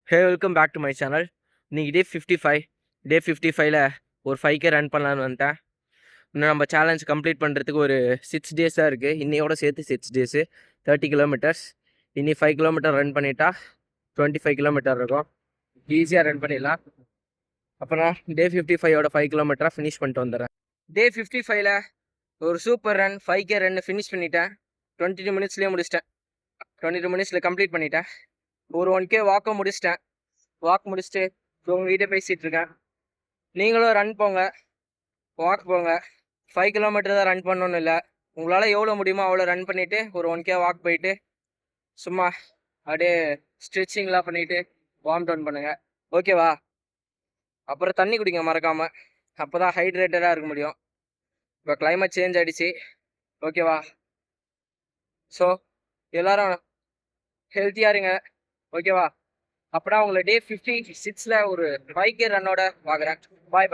Hey welcome back to my channel. இன்னைக்கு day 55ல ஒரு 5K run பண்ணலான்னு வந்துட்டேன். இன்னும் நம்ம சேலஞ்ச் கம்ப்ளீட் பண்ணுறதுக்கு ஒரு 6 டேஸ் தான் இருக்குது. இன்னையோட சேர்த்து 6 டேஸு 30 கிலோமீட்டர்ஸ். இன்னி 5 கிலோமீட்டர் ரன் பண்ணிட்டா 25 கிலோமீட்டர் இருக்கும். ஈஸியாக ரன் பண்ணிடலாம். அப்புறம் டே 55ஓட 5 கிலோமீட்டராக ஃபினிஷ் பண்ணிட்டு வந்துடுறேன். டே 55ல ஒரு super run 5K run finish பண்ணிட்டேன். 22 மினிட்ஸ்லேயே முடிச்சிட்டேன். 22 மினிட்ஸில் கம்ப்ளீட் பண்ணிட்டேன். ஒரு 1K வாக்கும் முடிச்சிட்டேன். வாக் முடிச்சுட்டு உங்ககிட்ட பேசிகிட்டு இருக்கேன். நீங்களும் ரன் போங்க, வாக் போங்க. 5 கிலோமீட்டர் தான் ரன் பண்ணணும்னு இல்லை. உங்களால் எவ்வளோ முடியுமோ அவ்வளோ ரன் பண்ணிவிட்டு ஒரு 1K வாக் போயிட்டு சும்மா அப்படியே ஸ்ட்ரெச்சிங்லாம் பண்ணிவிட்டு வார்ம் டவுன் பண்ணுங்கள். ஓகேவா? அப்புறம் தண்ணி குடிங்க மறக்காமல். அப்போ தான் ஹைட்ரேட்டடாக இருக்க முடியும். இப்போ கிளைமேட் சேஞ்ச் ஆகிடுச்சு. ஓகேவா? ஸோ எல்லோரும் ஹெல்த்தியாக இருங்க. ஓகேவா? அப்படின்னா உங்களை டே 56ல் ஒரு 5K ரன்னோட பார்க்குறேன். பாய் பாய்.